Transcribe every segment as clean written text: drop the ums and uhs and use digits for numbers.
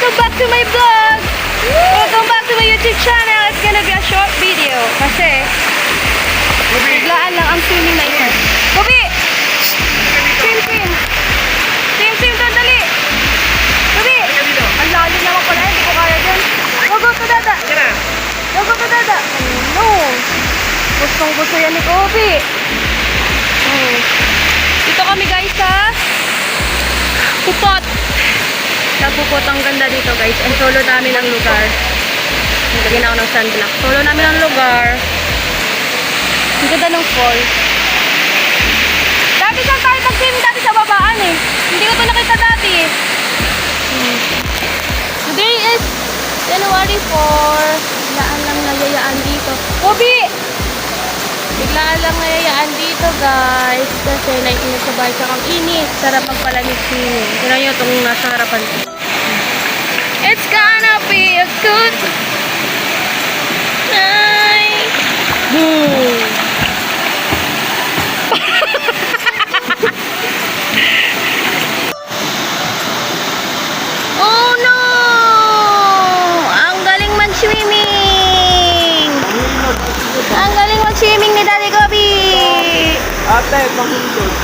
welcome back to my vlog! Welcome back to my YouTube channel. It's gonna be a short video. Kasi, biglaan lang ang swimming na ito. Bobby! Swim, swim! Swim, swim, doon, dali! Bobby! Ang lalim naman pala, hindi ko kaya dyan. Go, go, to dada! Go, go, to dada! No! Gustong gusto yan ni Bobby. Dito kami guys sa Pupot. Sa Pupot, ang ganda dito guys. Ang solo namin ang lugar. Nagagin ako ng sunblock. Solo namin ang lugar. Ang ganda ng fall. Dati saan tayo nag-swim dati sa babaan eh. Hindi ko ito nakita dati eh. Today is January 4. Biglaan lang nayayaan dito. Bobby! Biglaan lang nayayaan dito guys. Kasi naiinit sa bahay kang init. Sarap magpalamig swimming. Tignan nyo itong nasa harapan ko. It's gonna be a good night. Boom! Oh no! Ang galing mag-swimming! Ang galing mag-swimming ni Daddy Gobi! Ate, pangulod.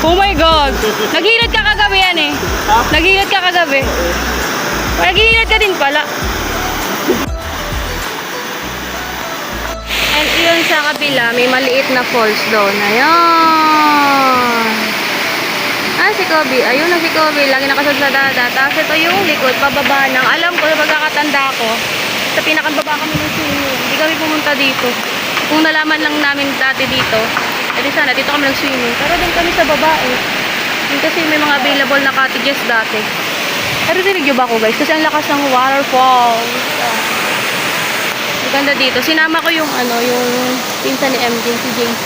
Oh my God! Naghilot ka kagabi yan eh. Naghilot ka kagabi. Naghihilot ka din pala. And yun sa kabila, may maliit na falls doon. Ayan. Ah, si Kobe. Ayun na si Kobe. Lagi nakasad sa dada. Tapos ito yung likod, pababa ng. Alam ko, pagkakatanda ko, sa pinakababa kami ng swimming. Hindi kami pumunta dito. Kung nalaman lang namin dati dito, edi sana, dito kami nag-swimming. Pero doon kami sa baba eh. Yun kasi may mga available na cottages dati. Pero dinig ba ako guys? Kasi ang lakas ng waterfall. Ang ganda dito. Sinama ko yung yung pinsan ni MJ, si JC.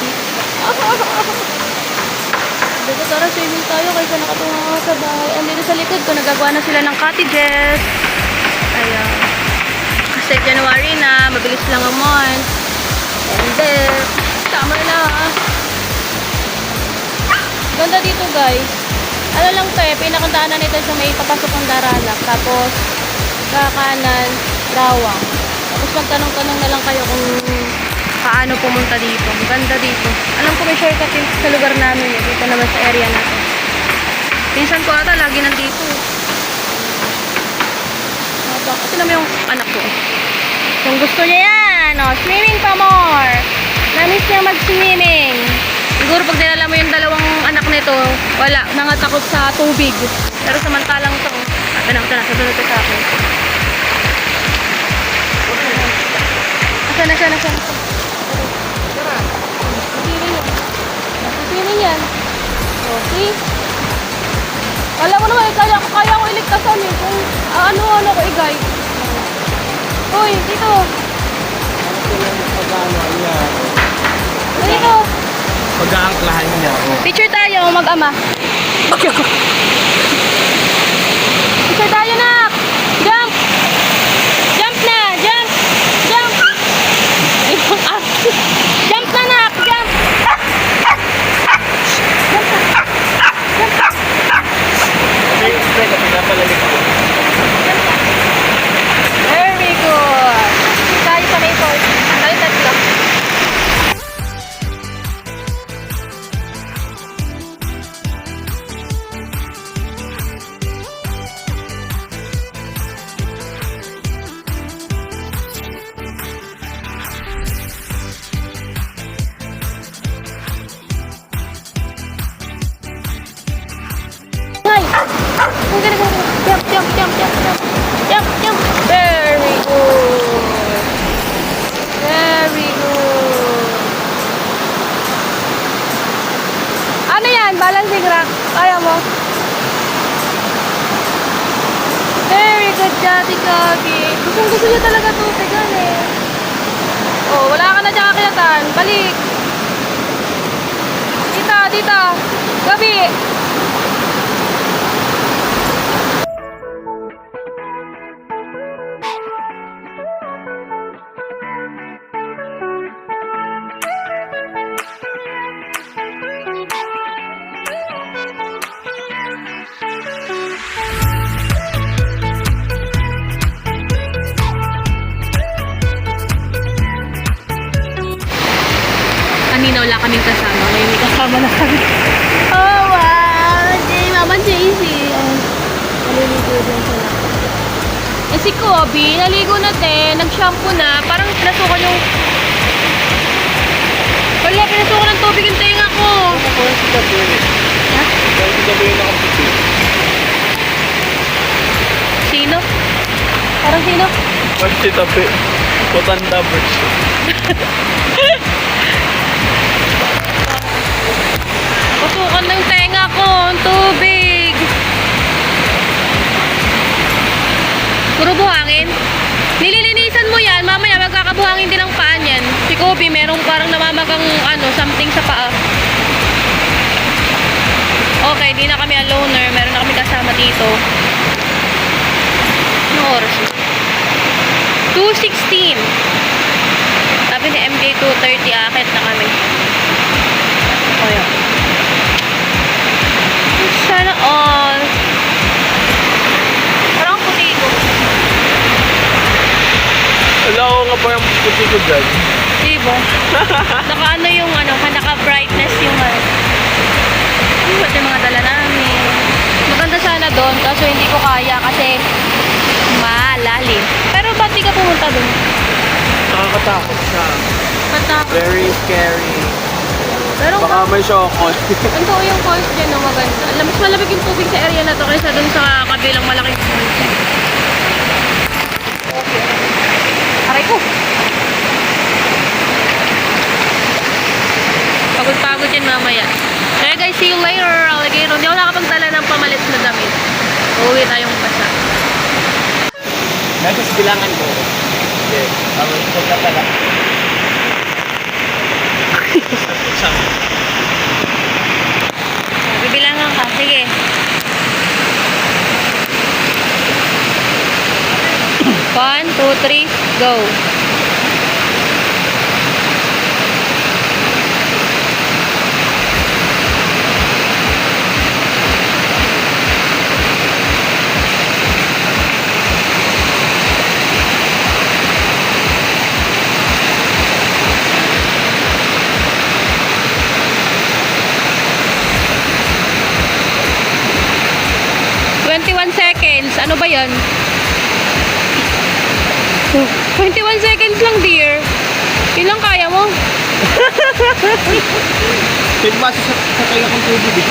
Dito tara swimming tayo kaysa nakatunga sa bahay. And dito sa likod ko, nagagawa na sila ng cottages. Ayan. Kasi January na, mabilis lang ang month. And then, summer na. Ganda dito guys. Ano lang to eh, pinakandaanan nito sa may papasok ng Daralak. Tapos, kakanan, Rawang. Tapos magtanong-tanong na lang kayo kung paano pumunta dito. Ganda dito. Alam ko may shortcut din sa lugar namin eh. Dito naman sa area natin. Pinsan ko ata, lagi nandito. Kasi naman yung anak ko. Kung gusto niya yan, swimming pa more. Namiss niya mag-swimming. Siguro pag dinala mo yung dalawang anak nito, wala, nangatakot sa tubig. Pero samantalang to, ito na, sasunod ka sa akin. Asan? Swimming yan. Okay. Alam mo naman, kaya ko iligtasan eh. Kung ano ko i-guide. Uy, dito. Dito. Pag-aangklahan niya. Picture tayo, mag-ama. Picture tayo na. Jump. Jump na. Jump. Jump. Jump na na. Jump. Very good. Tayo sa may force. Tayo tatlo. Jump. Very good. Very good. Ano yan? Balancing rock. Kaya mo? Very good, Daddy Gabi. Gusto niya talaga tubigan eh. Oh, wala ka na dyan kakayatan. Balik. Dito. Gabi. kanina wala kaming kasama. Ngayon may kasama na kami. Oh, wow! Jay, Mama Jaycee. Naliligo din sila. Eh si Kobe, naligo na te, nag-shampoo na. Parang pinasukan yung... Wala, pinasukan ng tubig yung tenga ko. Parang si Gabi. Ha? Parang si Gabi yung nakaputi. Sino? Parang sino? Parang si Gabi. Potanda version. Pasukan ng tenga ko, ang tubig. Puro buhangin. Nililinisan mo yan, mamaya magkakabuhangin din ang paa niyan. Si Kobe, merong parang namamagang something sa paa. Okay, di na kami aloner. Meron na kami kasama dito. Anong oras? 2:16. Sabi ni MJ 2:30, akit na kami. O yun. Sana all. Parang puti ko. Wala ko nga parang puti ko dyan. Diba? Naka yung naka-brightness yung Pati mga dala namin. Maganda sana doon, kaso hindi ko kaya kasi malalim. Pero ba't di ka pumunta doon? Nakakatakot siya. Ba't Very scary. Pero Baka may shokon. ang totoo yung falls dyan, no, maganda. Alam, mas malamig yung tubig sa area na to kaysa doon sa kabilang malaking falls. Okay. Aray ko. Pagod-pagod yan mamaya. Kaya guys, see you later, alligator. Hindi ako nakapagdala ng pamalit na damit. Uuwi tayong pasa. Nasa bilangan ko. Okay. Ako ito ka pala. Bibilangan ka. Sige. 1, 2, 3, go. Seconds. Ano ba yan? 21 seconds lang, dear. Ilang kaya mo? Diba sa tayo kong tubig eh.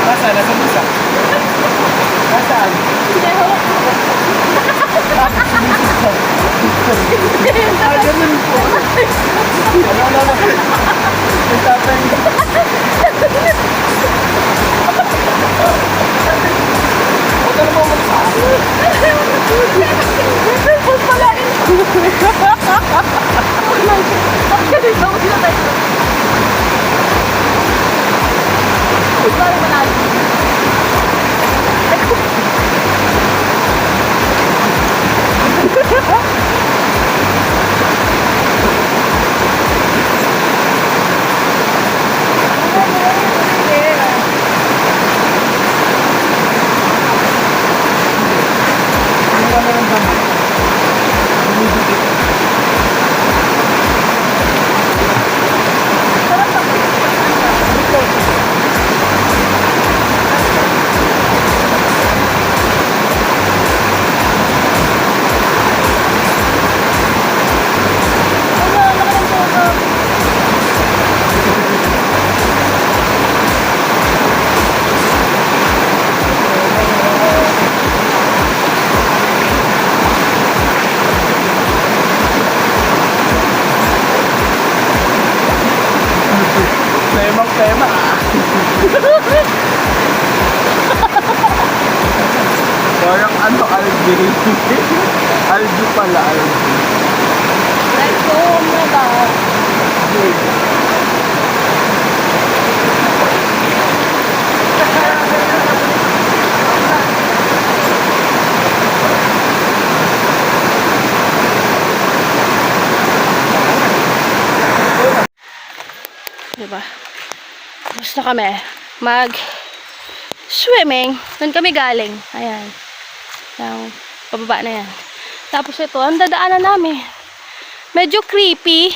Nasaan? Nasaan isa? Nasaan? Ah, ganun po. Ano? Nasaan? Huwag ka naman magsabi. Huwag pala rin. Huwag ka rin. Huwag sila tayo. Huwag ka rin manalo. Parang ano, Aldi. Aldi pala, Aldi. Let's go home na daw. Diba? Tapos na kami mag-swimming. Doon kami galing. Ayan. Yung pababa na yan. Tapos ito, ang dadaanan namin. Medyo creepy.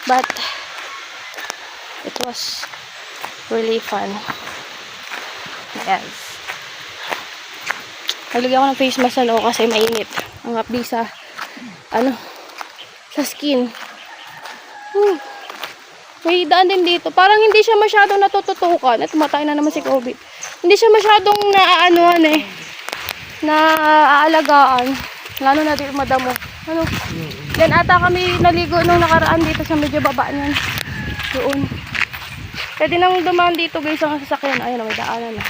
But, it was really fun. Yes. Naglagay ako ng face mask na kasi mainit. Ang hapdi sa, sa skin. May daan din dito. Parang hindi siya masyadong natututukan. At tumatay na naman si Kobe. Hindi siya masyadong naaalagaan. Lalo na dito madamo. Yan ata kami naligo nung nakaraan dito sa medyo baba niyan. Doon. Pwede nang dumaan dito guys ang sasakyan. Ayun, may daanan na.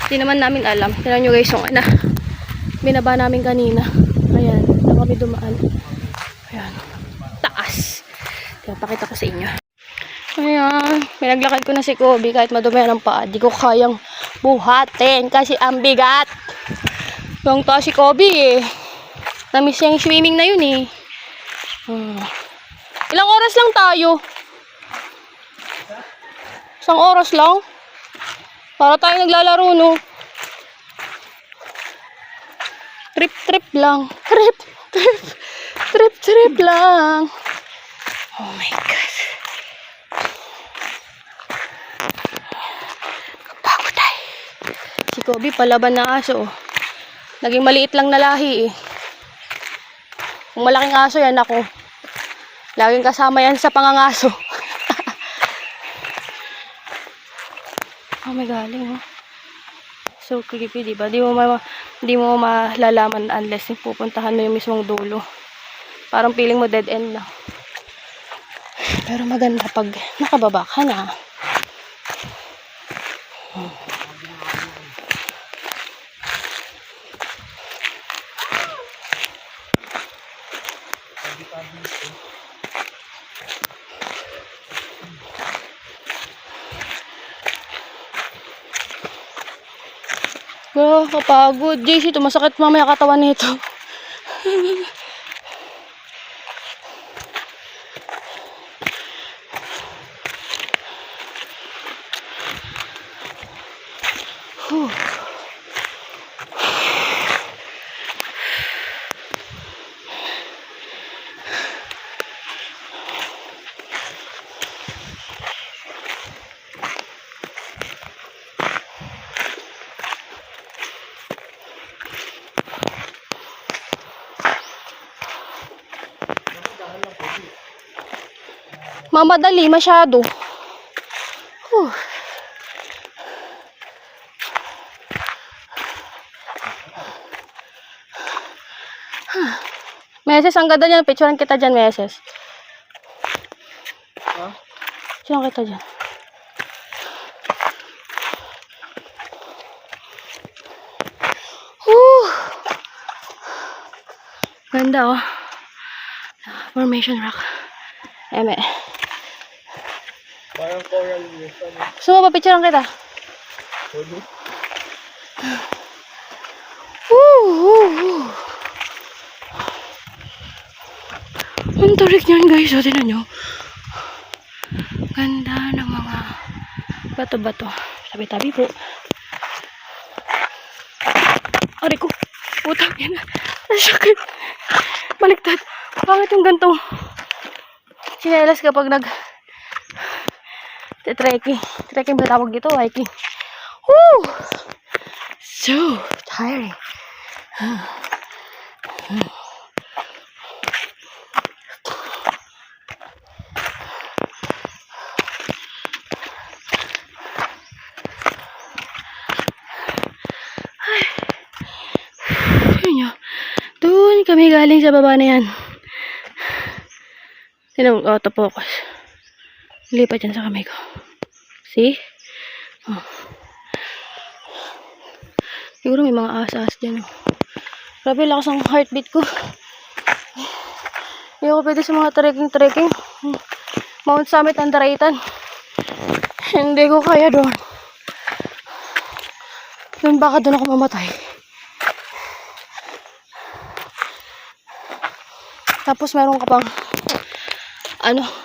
Hindi naman namin alam. Tignan nyo guys yung binaba namin kanina. Ayan. Doon kami dumaan. Ayan. Taas. Pakita ko sa inyo. Ayan. Pinaglakad ko na si Kobe kahit madumi ng paa. Di ko kayang buhatin kasi ang bigat. Yung taas si Kobe eh. Namiss yung swimming na yun eh. Ilang oras lang tayo? Isang oras lang? Para tayo naglalaro no? Trip lang. Trip lang. Oh my God. Kapagod tayo. Si Kobe palaban na aso. Naging maliit lang na lahi eh. Kung malaking aso yan ako. Laging kasama yan sa pangangaso. Oh my galing oh. So creepy diba? Di mo malalaman unless pupuntahan mo yung mismong dulo. Parang feeling mo dead end lang. Pero maganda pag nakababa ka na. Oh, kapagod. JC, tumasakit mamaya katawan nito. Mamadali masyado. Meses, ang ganda niyan. Picturean kita dyan, Meses. Picturean kita dyan. Ganda, oh. Formation rock. Eme. Parang coral reef. Gusto mo ba picturean kita? Ang tarik niyan guys. O, tinan nyo. Ganda ng mga bato-bato. Tabi-tabi po. Aray ko. Putang ina. Ang sakit. Baliktad. Bakit yung gantong sinelas kapag trekking. Trekking ba tawag dito? Hiking. Woo! So tiring. Doon kami galing sa baba na yan. Autofocus. Lipat yan sa kamay ko. See? Oh. Siguro may mga asas dyan. Grabe, lakas ang heartbeat ko. Hindi ako pwede sa mga trekking. Mount Summit, Andaraitan. Hindi ko kaya doon. Doon baka doon ako mamatay. Tapos meron ka pang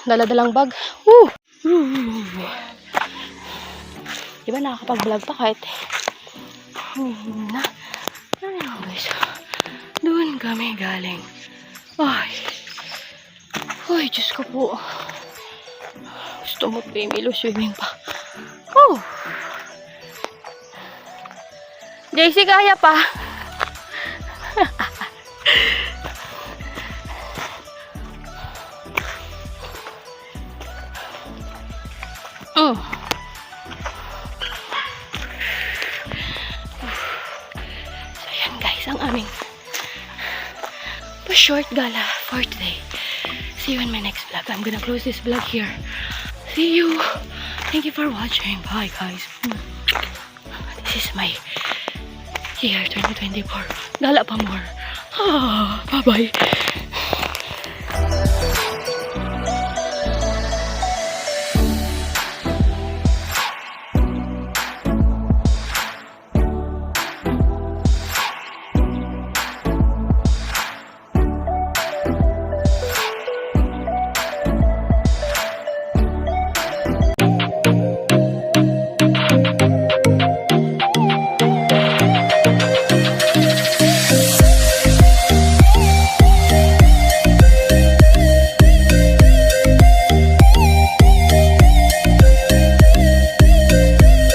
daladalang bag. Woo! Diba nakakapag-vlog pa kahit anyways, doon kami galing. Ay, Diyos ko po. Gusto mo Pemilo swimming pa. JC, kaya pa. So, yan guys, ang aming short gala for today. See you in my next vlog. I'm gonna close this vlog here. See you. Thank you for watching. Bye guys. This is my year 2024. Gala pa more. Bye bye.